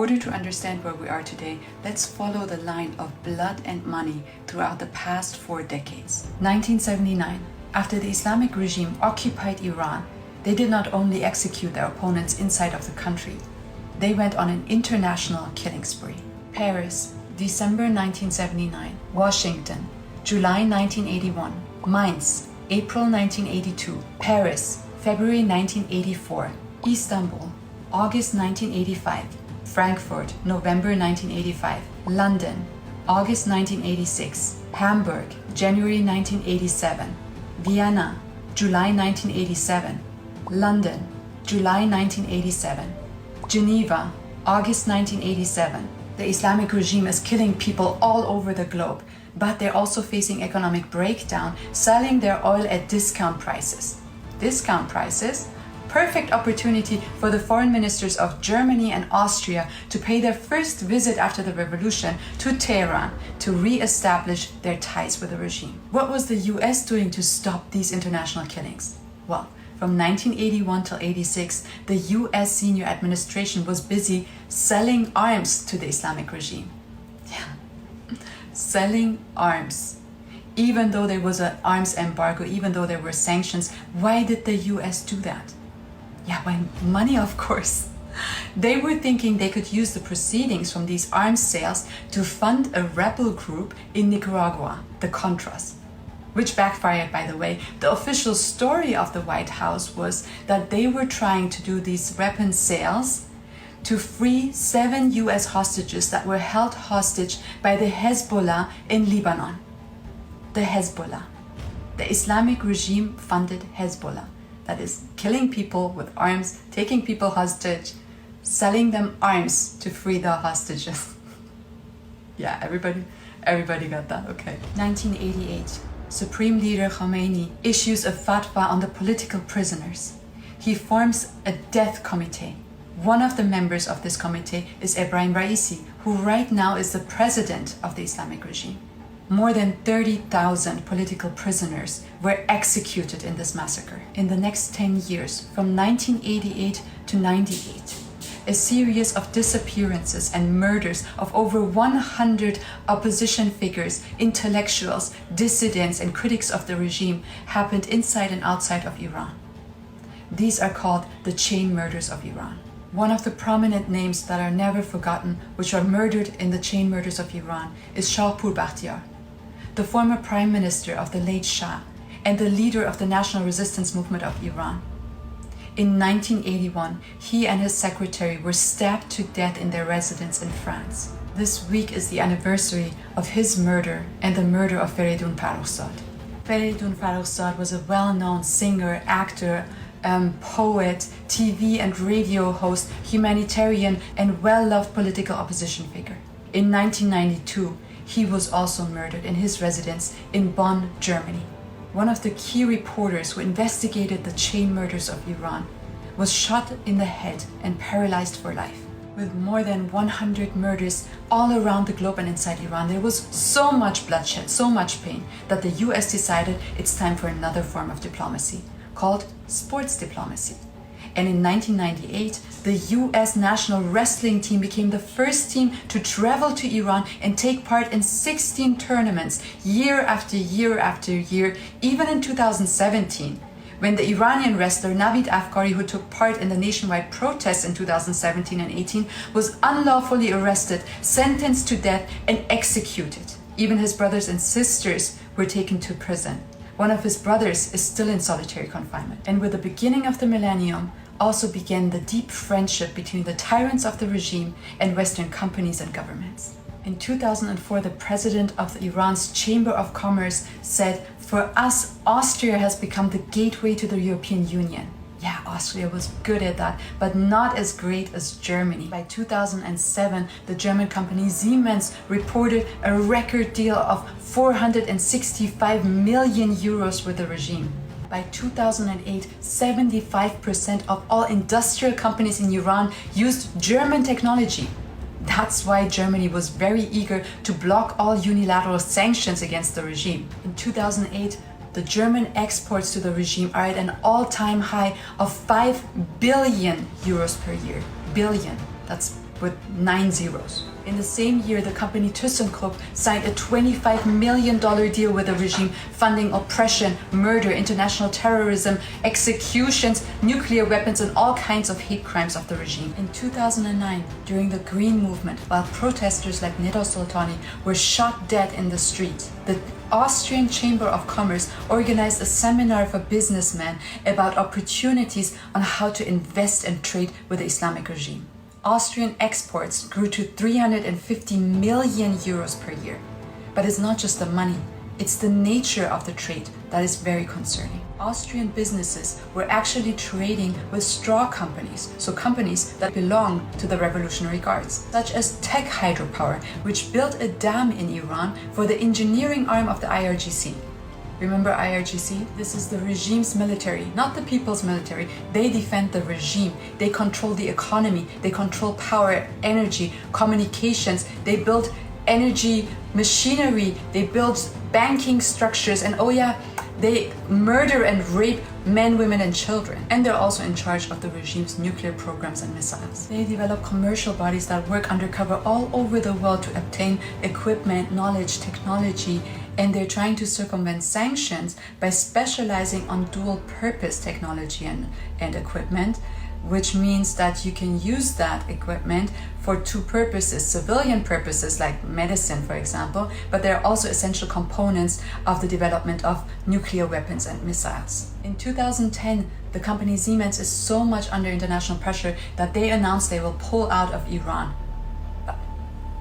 order to understand where we are today, let's follow the line of blood and money throughout the past 4 decades. 1979, after the Islamic regime occupied Iran, they did not only execute their opponents inside of the country, they went on an international killing spree. Paris, December 1979. Washington, July 1981. Mainz, April 1982. Paris, February 1984. Istanbul, August 1985. Frankfurt, November 1985. London, August 1986. Hamburg, January 1987. Vienna, July 1987. London, July 1987. Geneva, August 1987. The Islamic regime is killing people all over the globe, but they're also facing economic breakdown, selling their oil at discount prices. Discount prices? Perfect opportunity for the foreign ministers of Germany and Austria to pay their first visit after the revolution to Tehran to re-establish their ties with the regime. What was the US doing to stop these international killings? Well, from 1981 till 86, the US senior administration was busy selling arms to the Islamic regime. Yeah, selling arms. Even though there was an arms embargo, even though there were sanctions, why did the US do that? Yeah, by money, of course. They were thinking they could use the proceedings from these arms sales to fund a rebel group in Nicaragua, the Contras, which backfired, by the way. The official story of the White House was that they were trying to do these weapon sales to free 7 US hostages that were held hostage by the Hezbollah in Lebanon. The Hezbollah. The Islamic regime funded Hezbollah. That is, killing people with arms, taking people hostage, selling them arms to free the hostages. Yeah, everybody got that, okay. 1988. Supreme Leader Khomeini issues a fatwa on the political prisoners. He forms a death committee. One of the members of this committee is Ebrahim Raisi, who right now is the president of the Islamic regime. More than 30,000 political prisoners were executed in this massacre. In the next 10 years, from 1988 to 98, a series of disappearances and murders of over 100 opposition figures, intellectuals, dissidents, and critics of the regime happened inside and outside of Iran. These are called the chain murders of Iran. One of the prominent names that are never forgotten, which are murdered in the chain murders of Iran, is Shahpur Bakhtiar, the former prime minister of the late Shah and the leader of the national resistance movement of Iran. In 1981, he and his secretary were stabbed to death in their residence in France. This week is the anniversary of his murder and the murder of Feridun Farrokhzad. Feridun Farrokhzad was a well-known singer, actor, poet, TV and radio host, humanitarian, and well-loved political opposition figure. In 1992, he was also murdered in his residence in Bonn, Germany. One of the key reporters who investigated the chain murders of Iran was shot in the head and paralyzed for life. With more than 100 murders all around the globe and inside Iran, there was so much bloodshed, so much pain, that the US decided it's time for another form of diplomacy, called sports diplomacy. And in 1998, the US national wrestling team became the first team to travel to Iran and take part in 16 tournaments year after year after year, even in 2017, when the Iranian wrestler Navid Afkari, who took part in the nationwide protests in 2017 and 18, was unlawfully arrested, sentenced to death, and executed. Even his brothers and sisters were taken to prison. One of his brothers is still in solitary confinement. And with the beginning of the millennium, also began the deep friendship between the tyrants of the regime and Western companies and governments. In 2004, the president of Iran's Chamber of Commerce said, "For us, Austria has become the gateway to the European Union." Yeah, Austria was good at that, but not as great as Germany. By 2007, the German company Siemens reported a record deal of 465 million euros with the regime. By 2008, 75% of all industrial companies in Iran used German technology. That's why Germany was very eager to block all unilateral sanctions against the regime. In 2008, the German exports to the regime are at an all-time high of 5 billion euros per year. Billion. That's with 9 zeros. In the same year, the company ThyssenKrupp signed a $25 million deal with the regime, funding oppression, murder, international terrorism, executions, nuclear weapons, and all kinds of hate crimes of the regime. In 2009, during the Green Movement, while protesters like Neda Soltani were shot dead in the street, the Austrian Chamber of Commerce organized a seminar for businessmen about opportunities on how to invest and trade with the Islamic regime. Austrian exports grew to 350 million euros per year. But it's not just the money, it's the nature of the trade that is very concerning. Austrian businesses were actually trading with straw companies, so companies that belong to the Revolutionary Guards, such as Tech Hydropower, which built a dam in Iran for the engineering arm of the IRGC. Remember IRGC? This is the regime's military, not the people's military. They defend the regime. They control the economy. They control power, energy, communications. They build energy machinery. They build banking structures. And oh yeah, they murder and rape men, women, and children. And they're also in charge of the regime's nuclear programs and missiles. They develop commercial bodies that work undercover all over the world to obtain equipment, knowledge, technology, and they're trying to circumvent sanctions by specializing on dual-purpose technology and equipment, which means that you can use that equipment for two purposes, civilian purposes like medicine, for example, but they're also essential components of the development of nuclear weapons and missiles. In 2010, the company Siemens is so much under international pressure that they announced they will pull out of Iran. But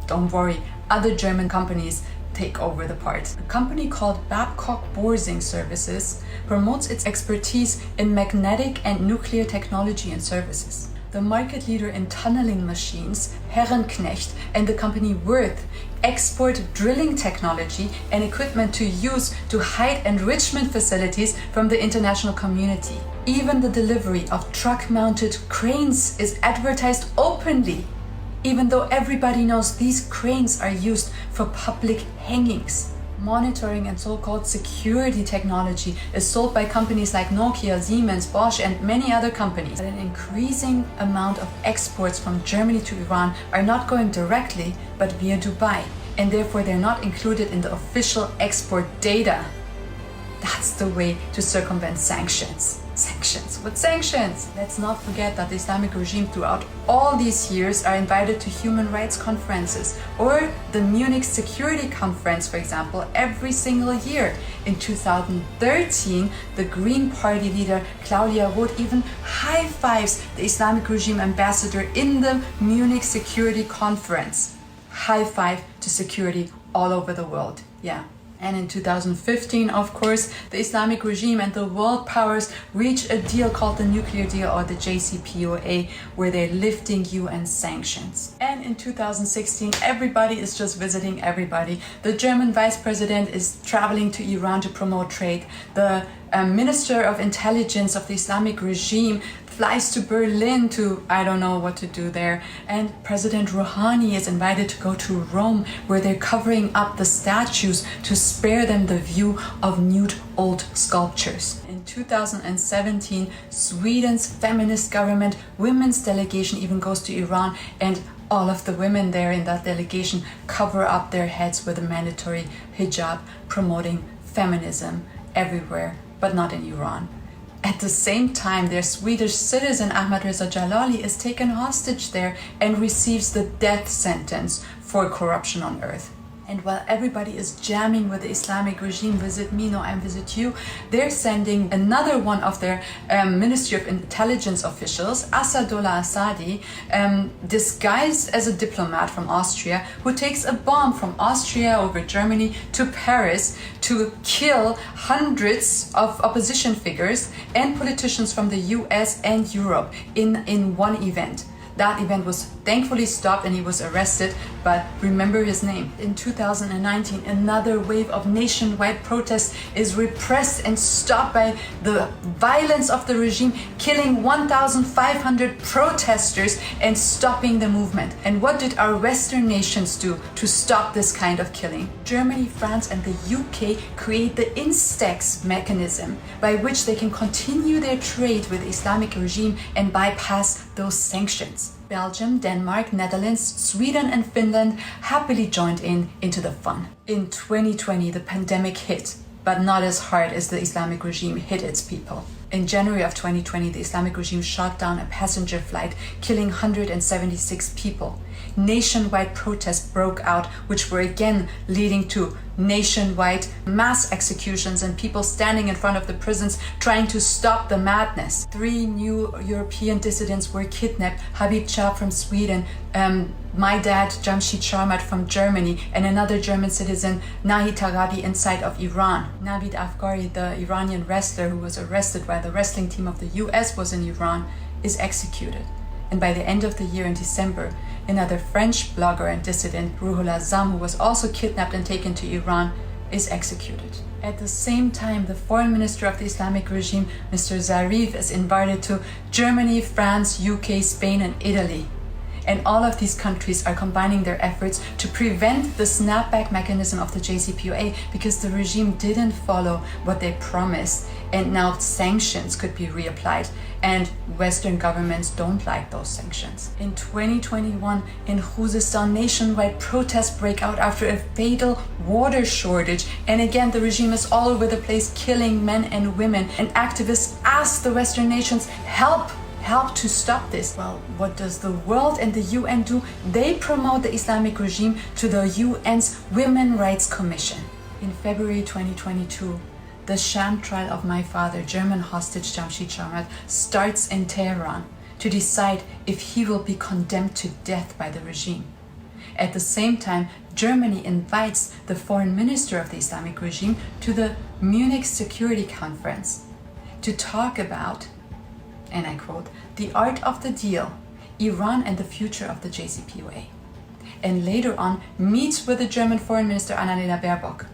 don't worry, other German companies take over the part. A company called Babcock Borsing Services promotes its expertise in magnetic and nuclear technology and services. The market leader in tunneling machines, Herrenknecht, and the company Würth export drilling technology and equipment to use to hide enrichment facilities from the international community. Even the delivery of truck-mounted cranes is advertised openly, even though everybody knows these cranes are used for public hangings. Monitoring and so-called security technology is sold by companies like Nokia, Siemens, Bosch, and many other companies. But an increasing amount of exports from Germany to Iran are not going directly, but via Dubai, and therefore they're not included in the official export data. That's the way to circumvent sanctions. Sanctions? What sanctions? Let's not forget that the Islamic regime throughout all these years are invited to human rights conferences or the Munich Security Conference, for example, every single year. In 2013, the Green Party leader Claudia Roth even high-fives the Islamic regime ambassador in the Munich Security Conference. High five to security all over the world. Yeah. And in 2015, of course, the Islamic regime and the world powers reached a deal called the Nuclear Deal, or the JCPOA, where they're lifting UN sanctions. And in 2016, everybody is just visiting everybody. The German vice president is traveling to Iran to promote trade. The Minister of Intelligence of the Islamic regime flies to Berlin to, I don't know what to do there. And President Rouhani is invited to go to Rome, where they're covering up the statues to spare them the view of nude old sculptures. In 2017, Sweden's feminist government women's delegation even goes to Iran, and all of the women there in that delegation cover up their heads with a mandatory hijab, promoting feminism everywhere, but not in Iran. At the same time, their Swedish citizen Ahmad Reza Jalali is taken hostage there and receives the death sentence for corruption on earth. And while everybody is jamming with the Islamic regime, visit me, no, I visit you, they're sending another one of their Ministry of Intelligence officials, Asadullah Assadi, disguised as a diplomat from Austria, who takes a bomb from Austria over Germany to Paris to kill hundreds of opposition figures and politicians from the US and Europe in one event. That event was thankfully stopped and he was arrested, but remember his name. In 2019, another wave of nationwide protests is repressed and stopped by the violence of the regime, killing 1,500 protesters and stopping the movement. And what did our Western nations do to stop this kind of killing? Germany, France, and the UK create the Instex mechanism by which they can continue their trade with the Islamic regime and bypass those sanctions. Belgium, Denmark, Netherlands, Sweden and Finland happily joined into the fun. In 2020, the pandemic hit, but not as hard as the Islamic regime hit its people. In January of 2020, the Islamic regime shot down a passenger flight, killing 176 people. Nationwide protests broke out, which were again leading to nationwide mass executions and people standing in front of the prisons trying to stop the madness. 3 new European dissidents were kidnapped: Habib Chab from Sweden, my dad Jamshid Sharmat from Germany, and another German citizen, Nahi Tarabi, inside of Iran. Navid Afghari, the Iranian wrestler who was arrested while the wrestling team of the US was in Iran, is executed. And by the end of the year, in December, another French blogger and dissident, Ruhollah Zam, who was also kidnapped and taken to Iran, is executed. At the same time, the foreign minister of the Islamic regime, Mr. Zarif, is invited to Germany, France, UK, Spain and Italy. And all of these countries are combining their efforts to prevent the snapback mechanism of the JCPOA, because the regime didn't follow what they promised, and now sanctions could be reapplied, and Western governments don't like those sanctions. In 2021, in Khuzestan, nationwide protests break out after a fatal water shortage, and again the regime is all over the place, killing men and women, and activists ask the Western nations help to stop this. Well, what does the world and the UN do? They promote the Islamic regime to the UN's Women's Rights Commission. In February 2022, the sham trial of my father, German hostage Jamshid Sharmat, starts in Tehran to decide if he will be condemned to death by the regime. At the same time, Germany invites the foreign minister of the Islamic regime to the Munich Security Conference to talk about, and I quote, the art of the deal, Iran and the future of the JCPOA. And later on meets with the German foreign minister Annalena Baerbock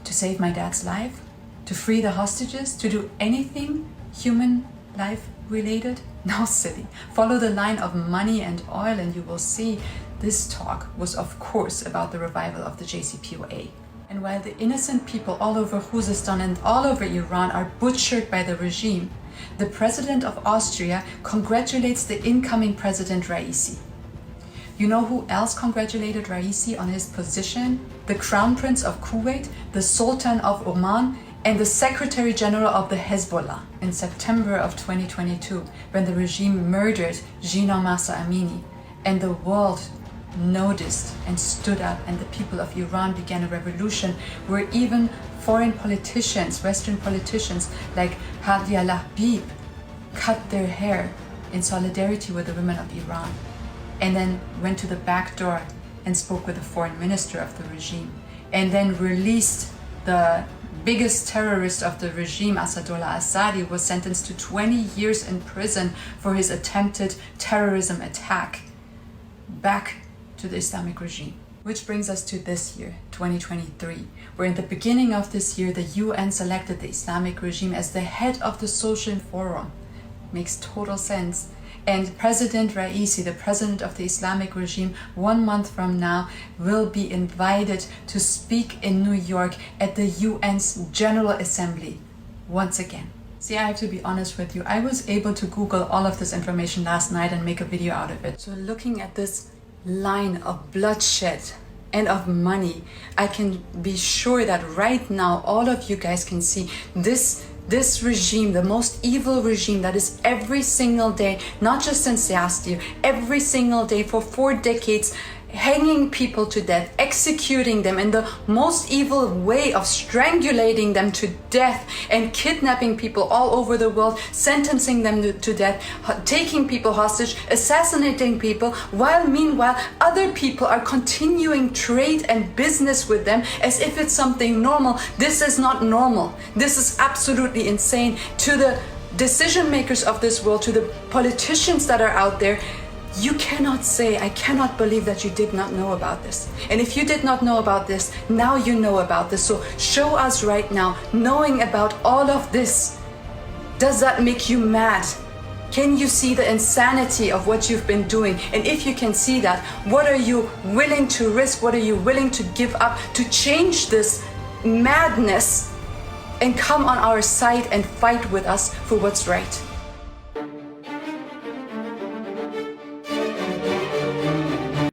to save my dad's life, to free the hostages, to do anything human life related? No, silly. Follow the line of money and oil and you will see this talk was of course about the revival of the JCPOA. And while the innocent people all over Khuzestan and all over Iran are butchered by the regime, the president of Austria congratulates the incoming president Raisi. You know who else congratulated Raisi on his position? The Crown Prince of Kuwait, the Sultan of Oman, and the Secretary General of the Hezbollah. In September of 2022, when the regime murdered Jina Mahsa Amini, and the world noticed and stood up, and the people of Iran began a revolution where even foreign politicians, Western politicians like Hadi al-Habib cut their hair in solidarity with the women of Iran, and then went to the back door and spoke with the foreign minister of the regime, and then released the biggest terrorist of the regime, Asadullah Assadi, was sentenced to 20 years in prison for his attempted terrorism attack back to the Islamic regime. Which brings us to this year, 2023, where in the beginning of this year, the UN selected the Islamic regime as the head of the Social Forum. Makes total sense. And President Raisi, the president of the Islamic regime, 1 month from now, will be invited to speak in New York at the UN's General Assembly once again. See, I have to be honest with you. I was able to Google all of this information last night and make a video out of it. So looking at this line of bloodshed and of money, I can be sure that right now all of you guys can see this regime, the most evil regime that is every single day, not just since last year, every single day for 4 decades, hanging people to death, executing them in the most evil way of strangulating them to death and kidnapping people all over the world, sentencing them to death, taking people hostage, assassinating people, while meanwhile other people are continuing trade and business with them as if it's something normal. This is not normal. This is absolutely insane. To the decision makers of this world, to the politicians that are out there, you cannot say, I cannot believe that you did not know about this. And if you did not know about this, now you know about this. So show us right now, knowing about all of this, does that make you mad? Can you see the insanity of what you've been doing? And if you can see that, what are you willing to risk? What are you willing to give up to change this madness and come on our side and fight with us for what's right?